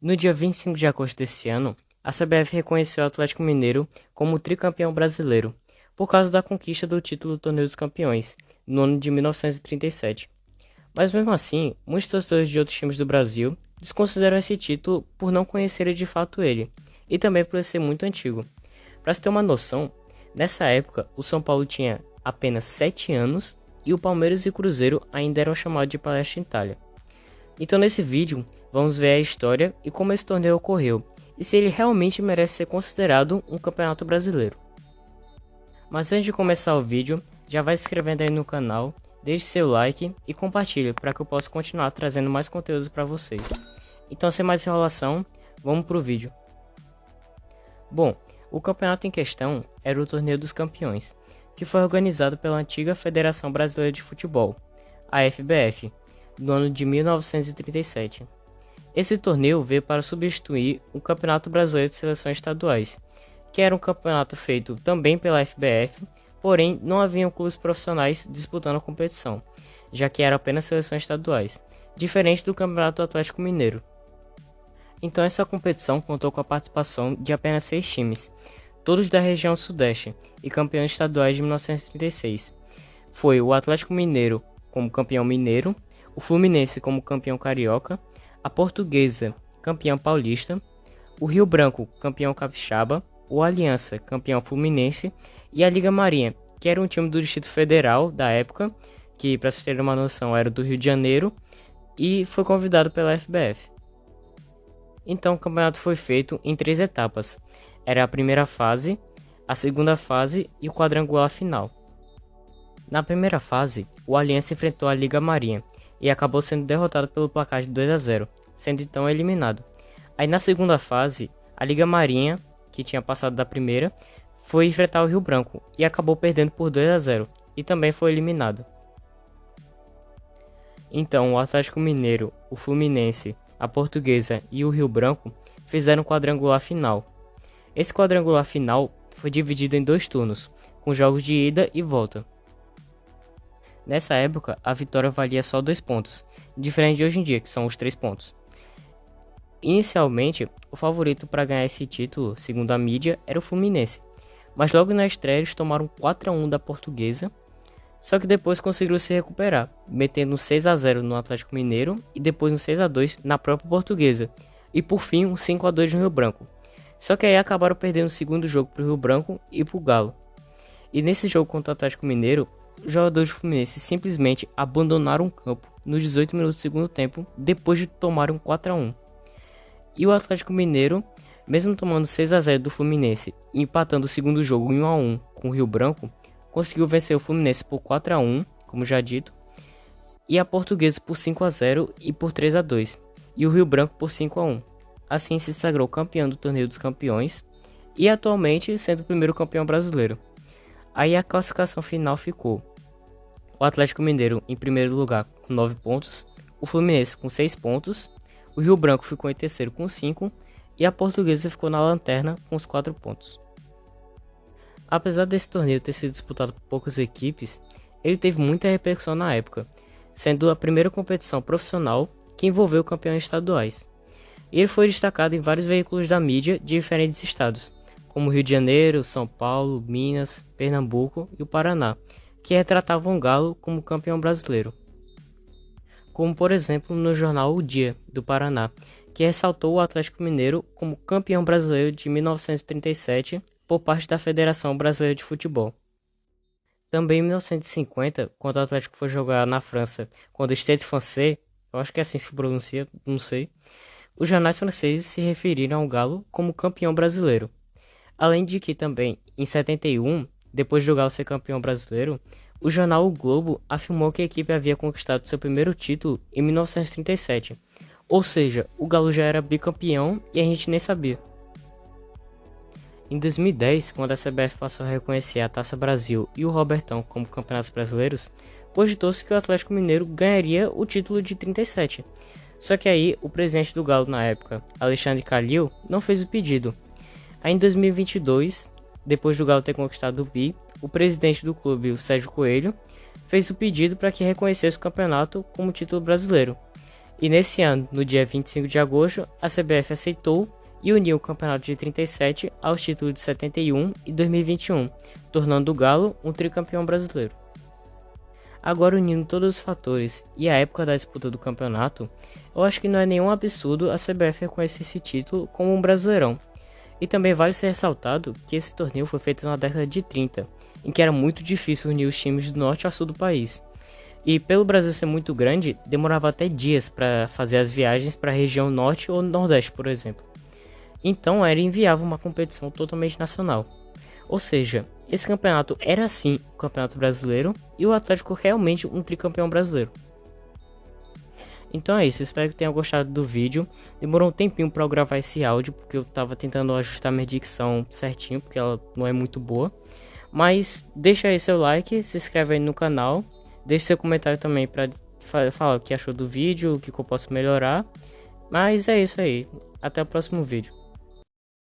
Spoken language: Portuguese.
No dia 25 de agosto desse ano, a CBF reconheceu o Atlético Mineiro como tricampeão brasileiro, por causa da conquista do título do Torneio dos Campeões, no ano de 1937. Mas mesmo assim, muitos torcedores de outros times do Brasil desconsideram esse título por não conhecerem de fato ele, e também por ele ser muito antigo. Para se ter uma noção, nessa época o São Paulo tinha apenas 7 anos e o Palmeiras e o Cruzeiro ainda eram chamados de Palestra Itália. Então nesse vídeo, vamos ver a história e como esse torneio ocorreu, e se ele realmente merece ser considerado um campeonato brasileiro. Mas antes de começar o vídeo, já vai se inscrevendo aí no canal, deixe seu like e compartilhe para que eu possa continuar trazendo mais conteúdos para vocês. Então sem mais enrolação, vamos pro vídeo. Bom, o campeonato em questão era o Torneio dos Campeões, que foi organizado pela antiga Federação Brasileira de Futebol, a FBF, no ano de 1937. Esse torneio veio para substituir o Campeonato Brasileiro de Seleções Estaduais, que era um campeonato feito também pela FBF, porém não haviam clubes profissionais disputando a competição, já que eram apenas seleções estaduais, diferente do Campeonato Atlético Mineiro. Então essa competição contou com a participação de apenas 6 times, todos da região sudeste e campeões estaduais de 1936. Foi o Atlético Mineiro como campeão mineiro, o Fluminense como campeão carioca, a Portuguesa campeão paulista, o Rio Branco campeão capixaba, o Aliança campeão fluminense e a Liga Marinha, que era um time do Distrito Federal da época, que para vocês terem uma noção era do Rio de Janeiro, e foi convidado pela FBF. Então o campeonato foi feito em 3 etapas. Era a primeira fase, a segunda fase e o quadrangular final. Na primeira fase, o Aliança enfrentou a Liga Marinha e acabou sendo derrotado pelo placar de 2-0, sendo então eliminado. Aí na segunda fase, a Liga Marinha, que tinha passado da primeira, foi enfrentar o Rio Branco e acabou perdendo por 2-0 e também foi eliminado. Então o Atlético Mineiro, o Fluminense, a Portuguesa e o Rio Branco fizeram o quadrangular final. Esse quadrangular final foi dividido em 2 turnos, com jogos de ida e volta. Nessa época, a vitória valia só 2 pontos, diferente de hoje em dia, que são os 3 pontos. Inicialmente, o favorito para ganhar esse título, segundo a mídia, era o Fluminense, mas logo na estreia eles tomaram 4-1 da Portuguesa, só que depois conseguiram se recuperar, metendo um 6-0 no Atlético Mineiro e depois um 6-2 na própria Portuguesa, e por fim um 5-2 no Rio Branco. Só que aí acabaram perdendo o segundo jogo para o Rio Branco e para o Galo. E nesse jogo contra o Atlético Mineiro, os jogadores do Fluminense simplesmente abandonaram o campo nos 18 minutos do segundo tempo, depois de tomar um 4-1. E o Atlético Mineiro, mesmo tomando 6-0 do Fluminense e empatando o segundo jogo em 1-1 com o Rio Branco, conseguiu vencer o Fluminense por 4-1, como já dito, e a Portuguesa por 5-0 e por 3-2, e o Rio Branco por 5-1. Assim se sagrou campeão do Torneio dos Campeões e atualmente sendo o primeiro campeão brasileiro. Aí a classificação final ficou: o Atlético Mineiro em primeiro lugar com 9 pontos, o Fluminense com 6 pontos, o Rio Branco ficou em terceiro com 5 e a Portuguesa ficou na lanterna com os 4 pontos. Apesar desse torneio ter sido disputado por poucas equipes, ele teve muita repercussão na época, sendo a primeira competição profissional que envolveu campeões estaduais. E ele foi destacado em vários veículos da mídia de diferentes estados, como Rio de Janeiro, São Paulo, Minas, Pernambuco e o Paraná, que retratavam o Galo como campeão brasileiro. Como por exemplo no jornal O Dia, do Paraná, que ressaltou o Atlético Mineiro como campeão brasileiro de 1937 por parte da Federação Brasileira de Futebol. Também em 1950, quando o Atlético foi jogar na França contra o Stade Français, eu acho que é assim que se pronuncia, não sei, os jornais franceses se referiram ao Galo como campeão brasileiro. Além de que também, em 71, depois do Galo ser campeão brasileiro, o jornal O Globo afirmou que a equipe havia conquistado seu primeiro título em 1937. Ou seja, o Galo já era bicampeão e a gente nem sabia. Em 2010, quando a CBF passou a reconhecer a Taça Brasil e o Robertão como campeonatos brasileiros, cogitou-se que o Atlético Mineiro ganharia o título de 37. Só que aí, o presidente do Galo na época, Alexandre Calil, não fez o pedido. Aí em 2022, depois do Galo ter conquistado o bi, o presidente do clube, o Sérgio Coelho, fez o pedido para que reconhecesse o campeonato como título brasileiro. E nesse ano, no dia 25 de agosto, a CBF aceitou e uniu o campeonato de 37 aos títulos de 71 e 2021, tornando o Galo um tricampeão brasileiro. Agora, unindo todos os fatores e a época da disputa do campeonato, eu acho que não é nenhum absurdo a CBF reconhecer esse título como um Brasileirão. E também vale ser ressaltado que esse torneio foi feito na década de 30, em que era muito difícil unir os times do norte ao sul do país. E pelo Brasil ser muito grande, demorava até dias para fazer as viagens para a região norte ou nordeste, por exemplo. Então era inviável uma competição totalmente nacional. Ou seja, esse campeonato era sim o Campeonato Brasileiro e o Atlético realmente um tricampeão brasileiro. Então é isso, espero que tenham gostado do vídeo. Demorou um tempinho para eu gravar esse áudio, porque eu estava tentando ajustar minha dicção certinho, porque ela não é muito boa. Mas deixa aí seu like, se inscreve aí no canal, deixe seu comentário também para falar o que achou do vídeo, o que eu posso melhorar. Mas é isso aí, até o próximo vídeo.